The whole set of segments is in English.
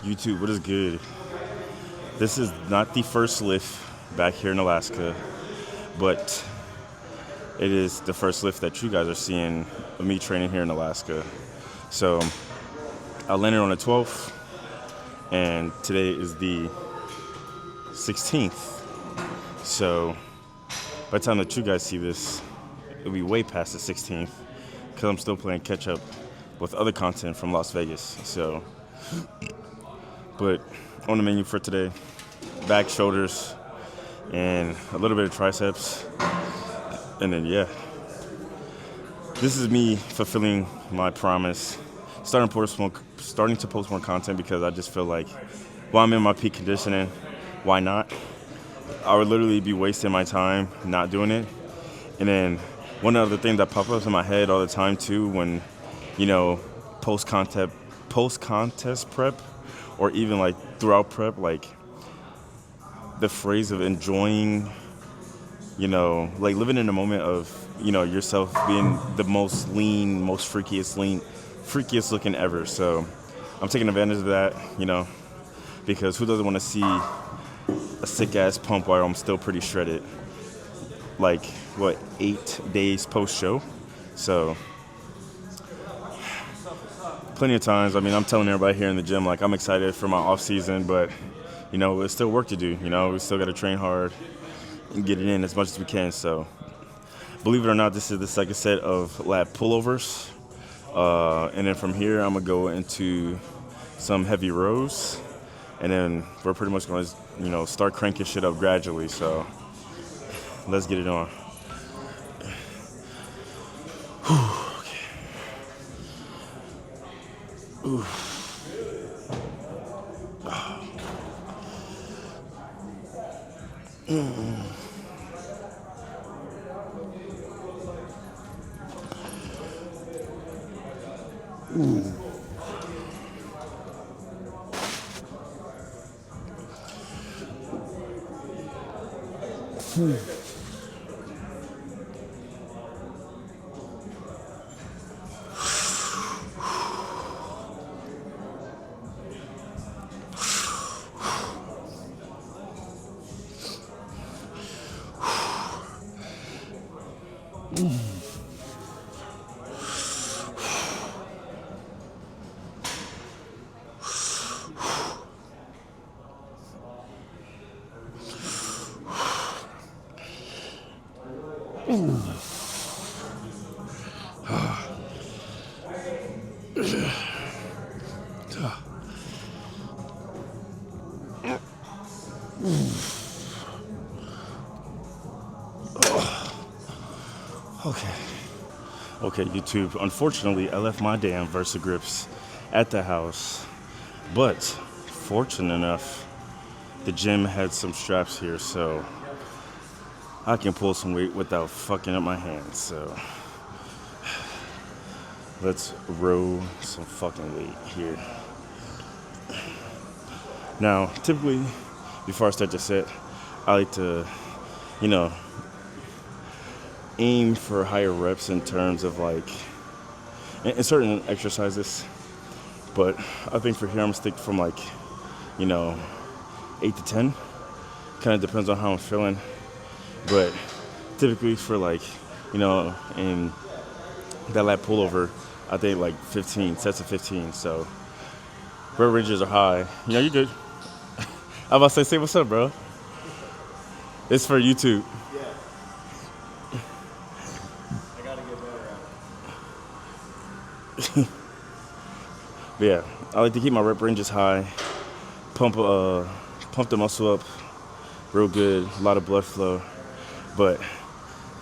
YouTube, what is good? This is not the first lift back here in Alaska, but it is the first lift that you guys are seeing of me training here in Alaska. So I landed on the 12th, and today is the 16th. So by the time that you guys see this, it'll be way past the 16th because I'm still playing catch up with other content from Las Vegas. So, but on the menu for today, back, shoulders, and a little bit of triceps. And then, yeah, this is me fulfilling my promise, starting to post more content because I just feel like while I'm in my peak conditioning, why not? I would literally be wasting my time not doing it. And then one other thing that pops up in my head all the time too, when post contest prep, or even like throughout prep, like the phrase of enjoying, like living in the moment of, yourself being the most lean, most freakiest looking ever. So I'm taking advantage of that, because who doesn't want to see a sick ass pump while I'm still pretty shredded? Like, 8 days post show? So, plenty of times. I mean, I'm telling everybody here in the gym, like, I'm excited for my off season, but, there's still work to do. We still got to train hard and get it in as much as we can. So, believe it or not, this is the second set of lat pullovers. And then from here, I'm going to go into some heavy rows. And then we're pretty much going to, start cranking shit up gradually. So, let's get it on. Okay. Ooh. Okay, YouTube. Unfortunately, I left my damn Versa grips at the house, but fortunate enough, the gym had some straps here, so I can pull some weight without fucking up my hands. So let's row some fucking weight here. Now, typically, before I start the set, I like to, aim for higher reps in terms of like in certain exercises, but I think for here I'm gonna stick from like 8 to 10. Kind of depends on how I'm feeling, but typically for like in that lat pullover, I think like 15 sets of 15. So rep ranges are high. You're good. I'm about to say what's up, bro. It's for YouTube. But yeah, I like to keep my rep ranges high, pump the muscle up real good, a lot of blood flow. But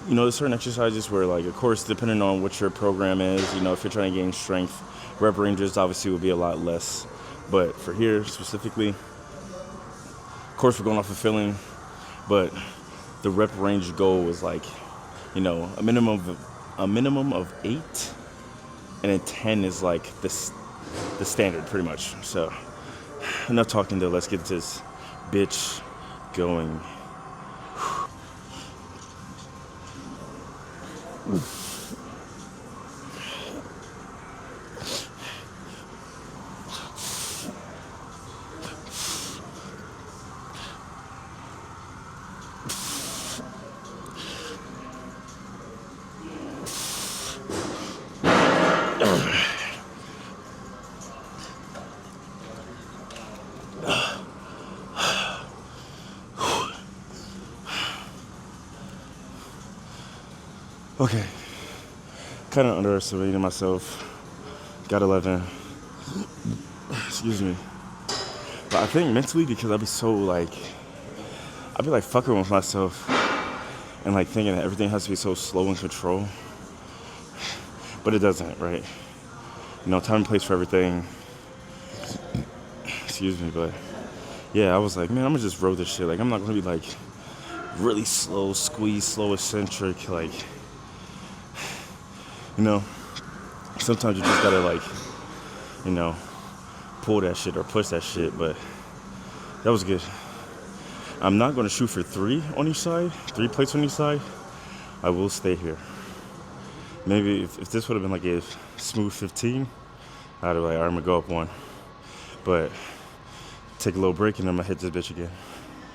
there's certain exercises where, like, of course, depending on what your program is, if you're trying to gain strength, rep ranges obviously will be a lot less. But for here specifically, of course, we're going off of filling, but the rep range goal is like, a minimum of 8. And then 10 is like the standard, pretty much. So, enough talking though. Let's get this bitch going. Okay, kind of underestimating myself. Got 11. Excuse me. But I think mentally because I'd be like fucking with myself and like thinking that everything has to be so slow and control. But it doesn't, right? You know, time and place for everything. Excuse me, but yeah, I was like, man, I'm gonna just roll this shit. Like, I'm not gonna be like really slow, squeeze, slow, eccentric. Like, you know, sometimes you just gotta like, you know, pull that shit or push that shit. But that was good. I'm not gonna shoot for 3 on each side, 3 plates on each side. I will stay here. Maybe if this would have been like a smooth 15, I'd have like, all right, I'm gonna go up 1. But take a little break and I'm gonna hit this bitch again.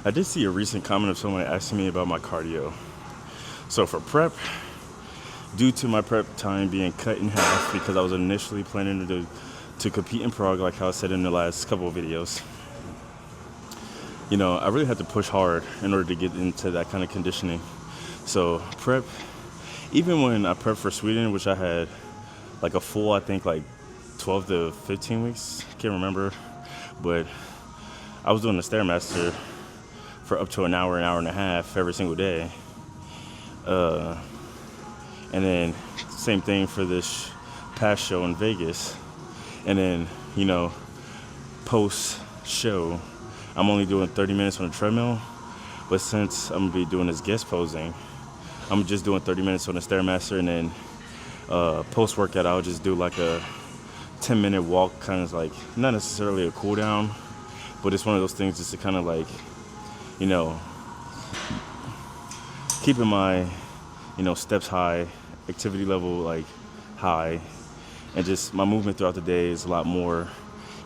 I did see a recent comment of someone asking me about my cardio. So for prep, due to my prep time being cut in half because I was initially planning to compete in Prague, like how I said in the last couple of videos, you know, I really had to push hard in order to get into that kind of conditioning. So prep, even when I prepped for Sweden, which I had like a full, I think like 12 to 15 weeks, can't remember, but I was doing the Stairmaster for up to an hour and a half every single day. And then same thing for this past show in Vegas. And then, you know, post show, I'm only doing 30 minutes on the treadmill. But since I'm gonna be doing this guest posing, I'm just doing 30 minutes on the Stairmaster, and then post workout, I'll just do like a 10-minute walk, kind of like, not necessarily a cool down, but it's one of those things just to kind of like, you know, keeping my, you know, steps high, activity level like high, and just my movement throughout the day is a lot more,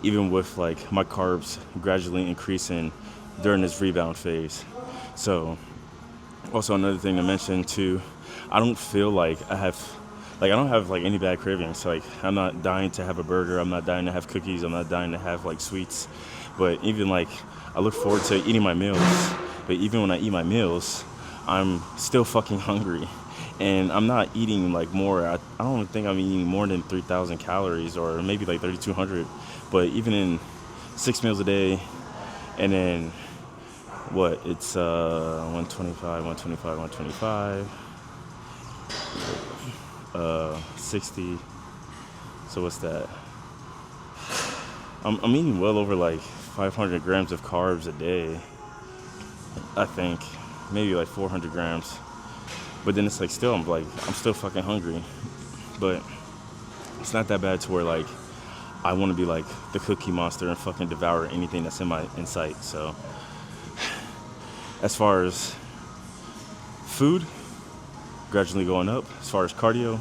even with like my carbs gradually increasing during this rebound phase. So also another thing to mention too, I don't feel like I don't have like any bad cravings. Like, I'm not dying to have a burger, I'm not dying to have cookies, I'm not dying to have like sweets. But even like, I look forward to eating my meals, but even when I eat my meals, I'm still fucking hungry. And I'm not eating like more, I don't think I'm eating more than 3,000 calories or maybe like 3,200. But even in 6 meals a day, and then what, it's 125, 60. So what's that? I'm eating well over like 500 grams of carbs a day, I think. Maybe like 400 grams. But then it's like still, I'm still fucking hungry. But it's not that bad to where like I want to be like the Cookie Monster and fucking devour anything that's in sight. So as far as food, gradually going up. As far as cardio,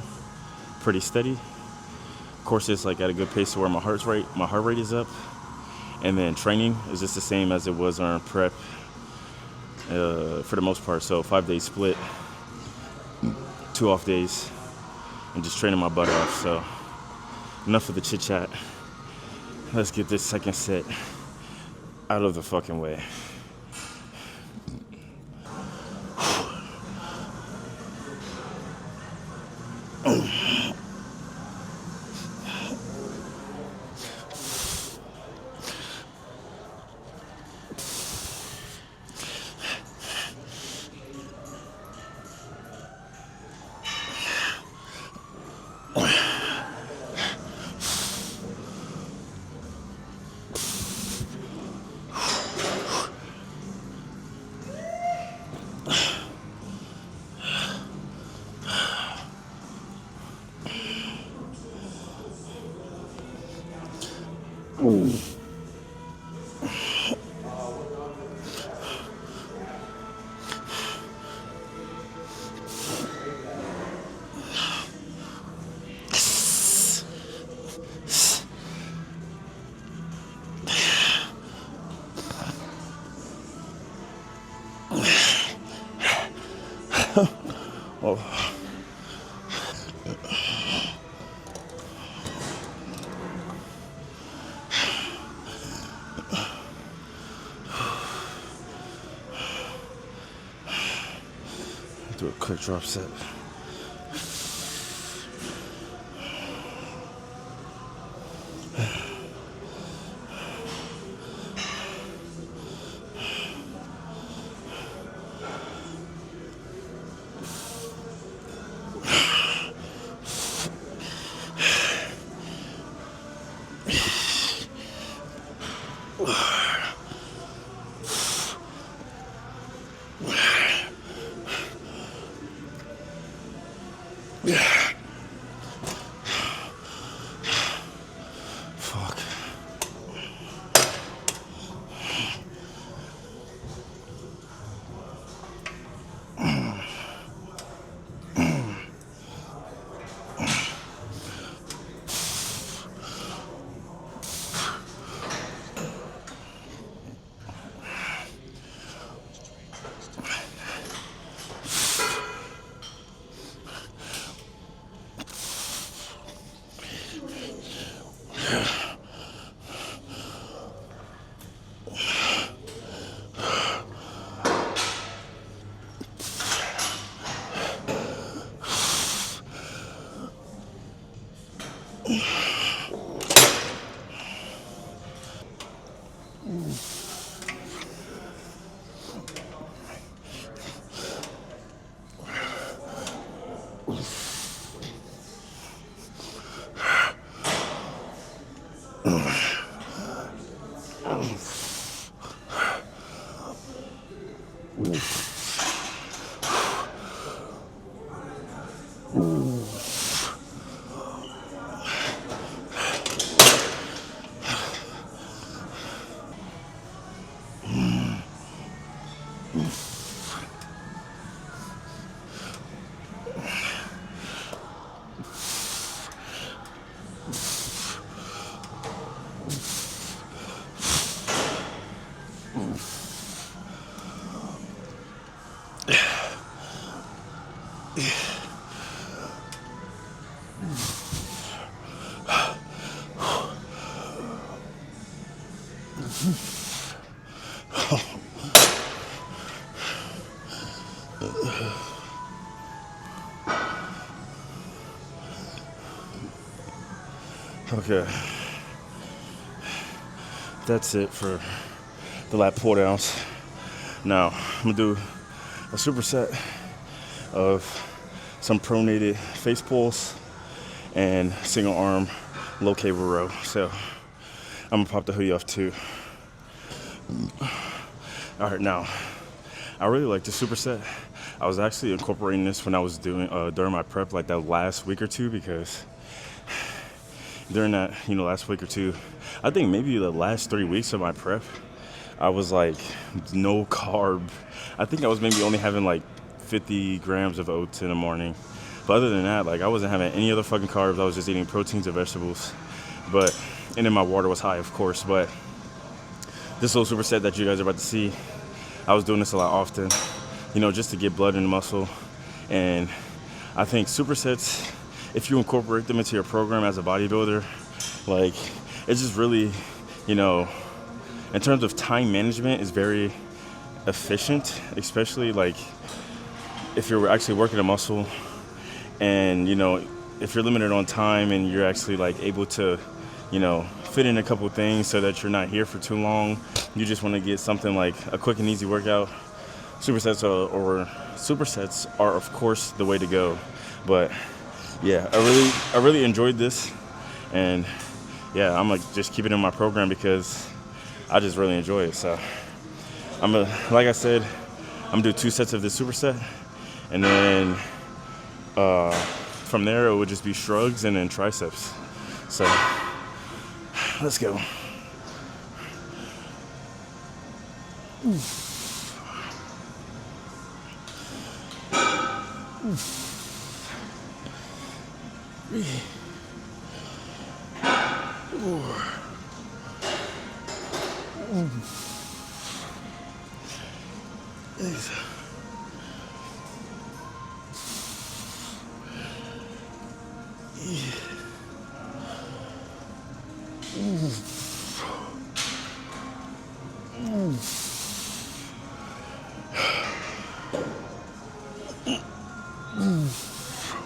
pretty steady. Of course, it's like at a good pace to where my heart rate is up. And then training is just the same as it was on prep for the most part. So 5 days split, 2 off days, and just training my butt off. So enough of the chit chat. Let's get this second set out of the fucking way. Oh. Do a quick drop set. Fuck. Okay, that's it for the lat pull downs. Now I'm gonna do a superset of some pronated face pulls and single arm low cable row. So I'm gonna pop the hoodie off too. All right, now I really like the superset. I was actually incorporating this when I was doing during my prep, like that last week or two, because during that last week or two, I think maybe the last 3 weeks of my prep, I was like no carb. I think I was maybe only having like 50 grams of oats in the morning. But other than that, like I wasn't having any other fucking carbs. I was just eating proteins and vegetables. And then my water was high, of course. But this little superset that you guys are about to see, I was doing this a lot often, just to get blood in the muscle. And I think supersets, if you incorporate them into your program as a bodybuilder, like it's just really, in terms of time management, is very efficient, especially like if you're actually working a muscle and, if you're limited on time and you're actually like able to, fit in a couple things so that you're not here for too long. You just want to get something like a quick and easy workout. Supersets are of course the way to go. But yeah, I really enjoyed this, and yeah, I'm gonna just keep it in my program because I just really enjoy it. So like I said, I'm gonna do 2 sets of this superset, and then from there it would just be shrugs and then triceps. So let's go.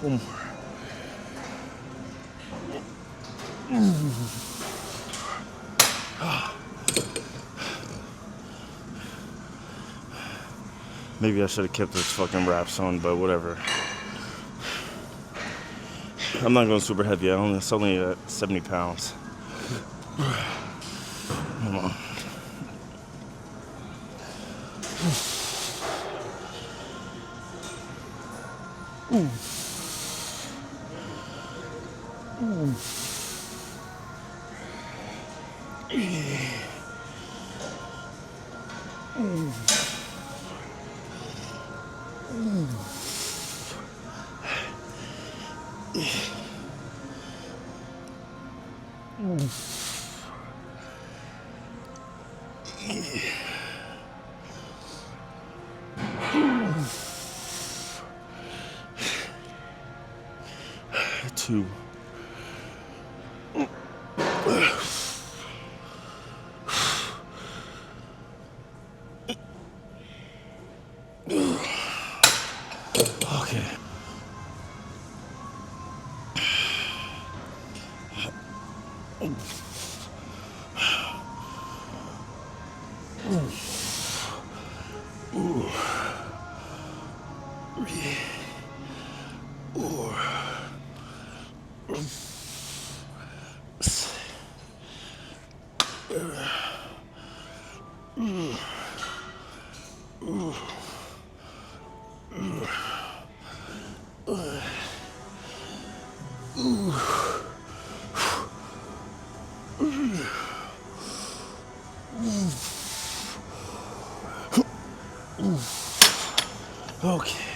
One more. Maybe I should have kept those fucking wraps on, but whatever. I'm not going super heavy. It's only at 70 pounds. Come on. Two. Okay. Okay.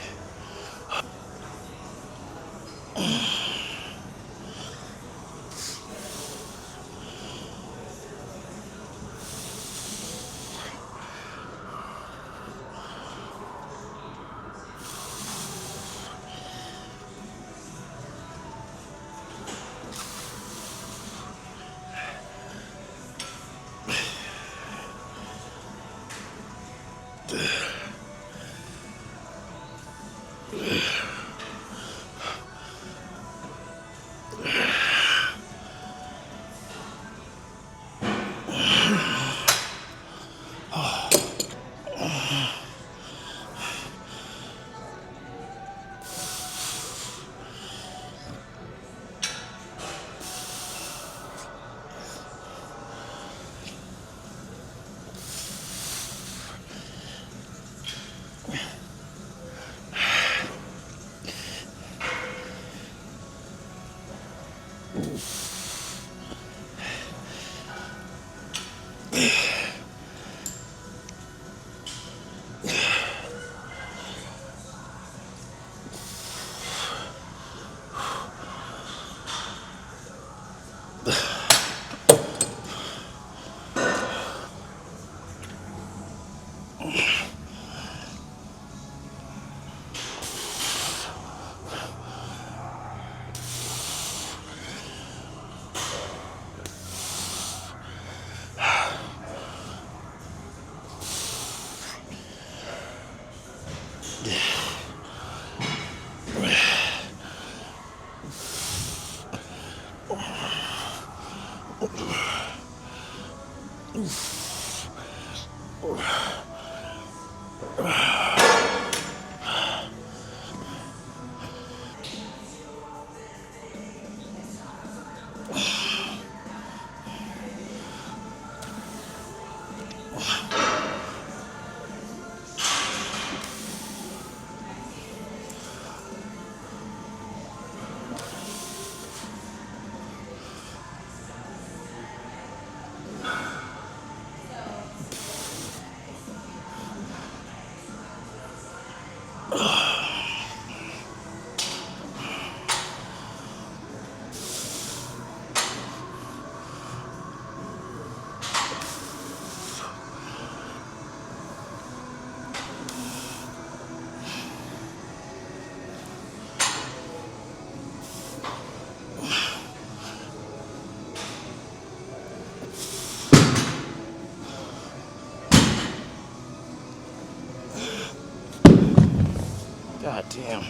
God damn.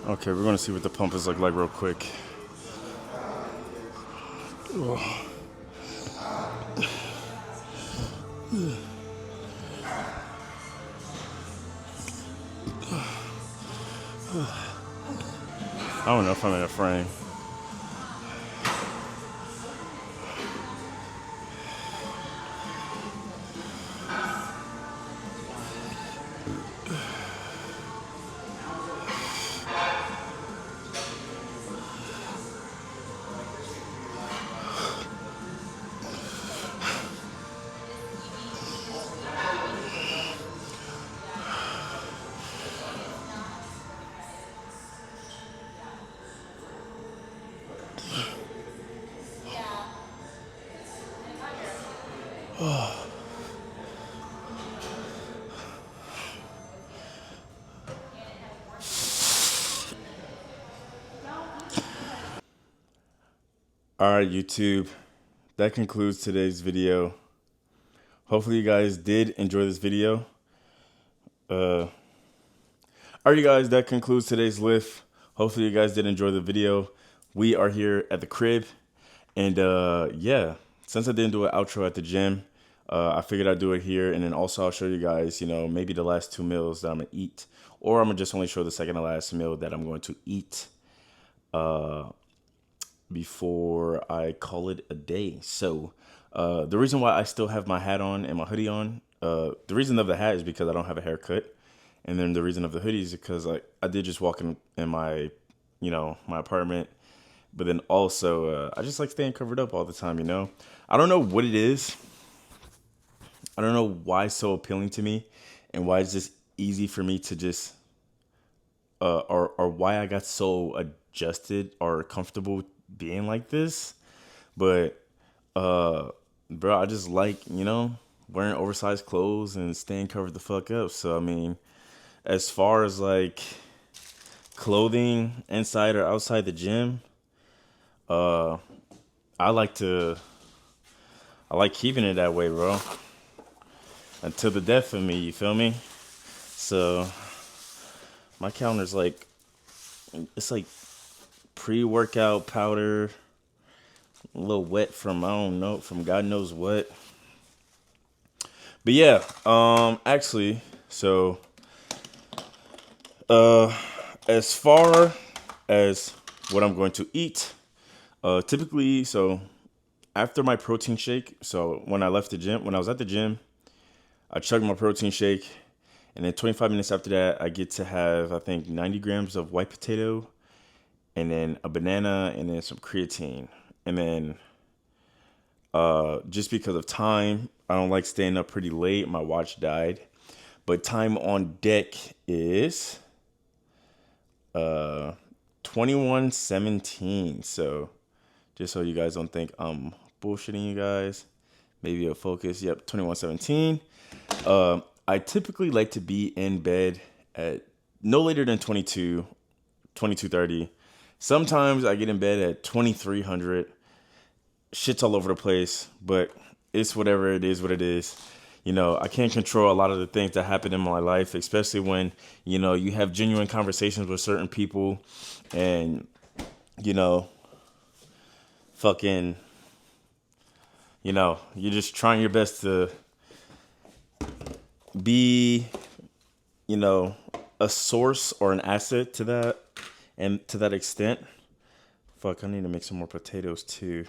Okay, we're gonna see what the pump is like real quick. I don't know if I'm in a frame. All right, YouTube. That concludes today's video. Hopefully you guys did enjoy this video. All right, you guys, that concludes today's lift. Hopefully you guys did enjoy the video. We are here at the crib. And yeah, since I didn't do an outro at the gym, I figured I'd do it here. And then also I'll show you guys, maybe the last 2 meals that I'm going to eat. Or I'm going to just only show the second to last meal that I'm going to eat before I call it a day. So the reason why I still have my hat on and my hoodie on, the reason of the hat is because I don't have a haircut. And then the reason of the hoodie is because I did just walk in my, my apartment. But then also, I just like staying covered up all the time, I don't know what it is. I don't know why it's so appealing to me and why it's just easy for me to just, or why I got so adjusted or comfortable being like this. But, bro, I just like, wearing oversized clothes and staying covered the fuck up. So, I mean, as far as like clothing inside or outside the gym, I like keeping it that way, bro. Until the death of me, you feel me? So my counter's like, it's like pre-workout powder, a little wet from, I don't know, from God knows what. But yeah, actually, so as far as what I'm going to eat, typically, so after my protein shake, so when I was at the gym, I chugged my protein shake, and then 25 minutes after that, I get to have, I think, 90 grams of white potato, and then a banana, and then some creatine. And then, just because of time, I don't like staying up pretty late. My watch died. But time on deck is 21:17. So just so you guys don't think I'm bullshitting you guys, maybe a focus. Yep, 21:17. I typically like to be in bed at no later than 22:30. Sometimes I get in bed at 2300. Shit's all over the place, but it's whatever it is, what it is. I can't control a lot of the things that happen in my life, especially when, you have genuine conversations with certain people and, fucking, you're just trying your best to be, a source or an asset to that, and to that extent. Fuck, I need to make some more potatoes too.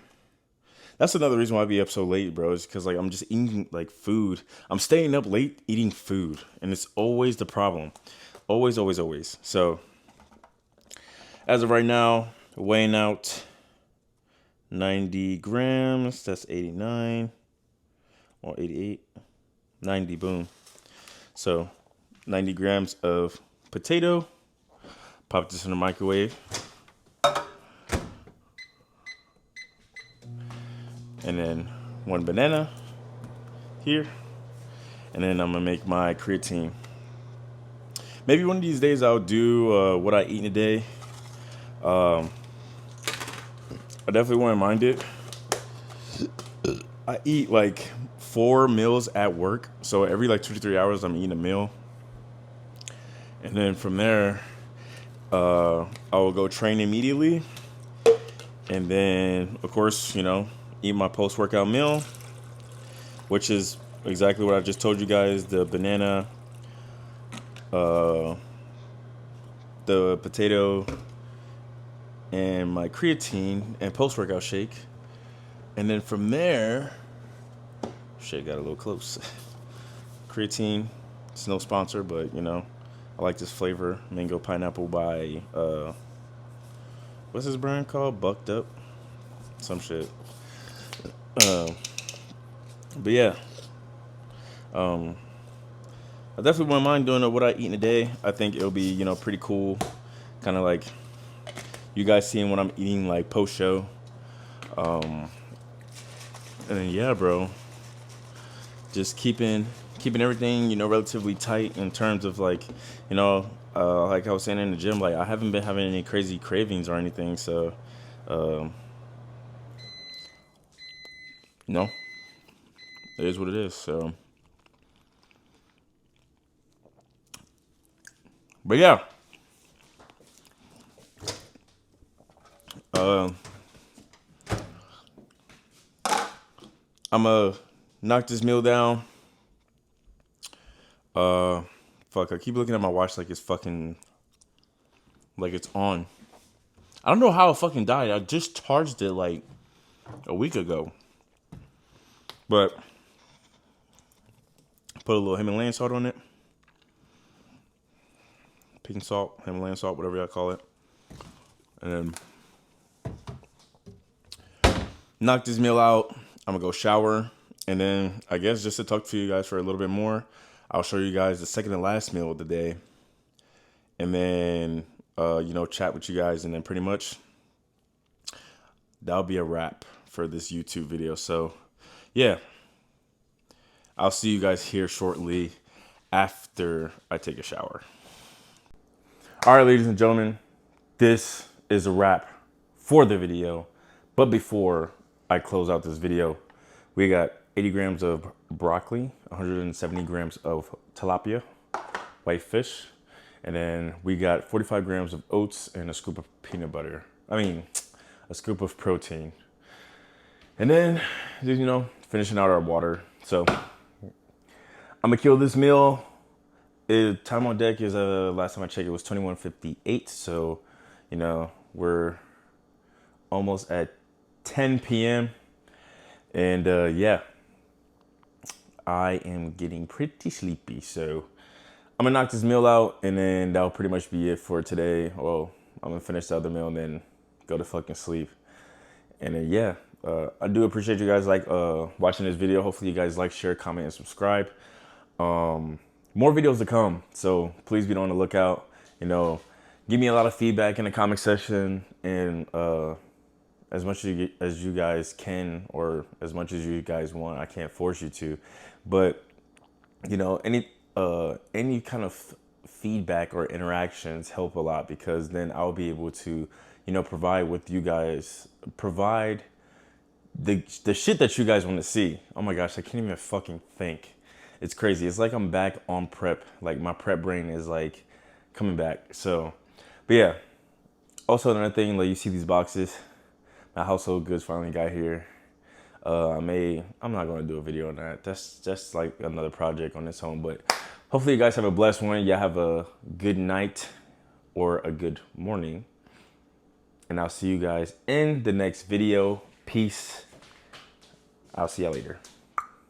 That's another reason why I be up so late, bro, is because, like, I'm just eating, like, food. I'm staying up late eating food, and it's always the problem. Always, always, always. So, as of right now, weighing out 90 grams. That's 89 or 88. 90, boom. So, 90 grams of potato. Pop this in the microwave. And then 1 banana here. And then I'm going to make my creatine. Maybe one of these days I'll do what I eat in a day. I definitely wouldn't mind it. I eat like 4 meals at work. So every like 2 to 3 hours I'm eating a meal. And then from there, I will go train immediately. And then, of course, eat my post-workout meal, which is exactly what I just told you guys: the banana, the potato, and my creatine and post-workout shake. And then from there, shit got a little close. Creatine, it's no sponsor, but I like this flavor, mango pineapple by what's this brand called? Bucked Up, some shit. But yeah, I definitely wouldn't mind doing what I eat in a day. I think it'll be, pretty cool. Kind of like you guys seeing what I'm eating, like post show. And then, yeah, bro, just keeping everything, relatively tight in terms of like, like I was saying in the gym, like I haven't been having any crazy cravings or anything. So, you know, it is what it is. So, but yeah, uh, I'm gonna knock this meal down. Fuck, I keep looking at my watch like it's fucking, like it's on. I don't know how it fucking died. I just charged it like a week ago. But put a little Himalayan salt on it. Pink salt, Himalayan salt, whatever y'all call it. And then knock this meal out. I'm gonna go shower. And then I guess just to talk to you guys for a little bit more, I'll show you guys the second and last meal of the day. And then, chat with you guys. And then pretty much that'll be a wrap for this YouTube video. So, yeah. I'll see you guys here shortly after I take a shower. All right, ladies and gentlemen, this is a wrap for the video. But before I close out this video, we got 80 grams of broccoli, 170 grams of tilapia, white fish, and then we got 45 grams of oats and a scoop of peanut butter. A scoop of protein. And then, finishing out our water. So I'm gonna kill this meal. Time on deck is last time I checked it was 21:58. So, we're almost at 10 p.m. And yeah, I am getting pretty sleepy. So I'm gonna knock this meal out, and then that'll pretty much be it for today. Well, I'm gonna finish the other meal and then go to fucking sleep. And then yeah, I do appreciate you guys watching this video. Hopefully you guys like, share, comment, and subscribe. More videos to come, so please be on the lookout. Give me a lot of feedback in the comment section, and as much as you guys can, or as much as you guys want. I can't force you to, but any kind of feedback or interactions help a lot, because then I'll be able to provide the shit that you guys want to see. Oh my gosh, I can't even fucking think. It's crazy. It's like I'm back on prep. Like my prep brain is like coming back. So, but yeah. Also another thing, like you see these boxes, my household goods finally got here. I'm not gonna do a video on that. That's just like another project on its own. But hopefully you guys have a blessed one. Y'all have a good night or a good morning. And I'll see you guys in the next video. Peace. I'll see y'all later.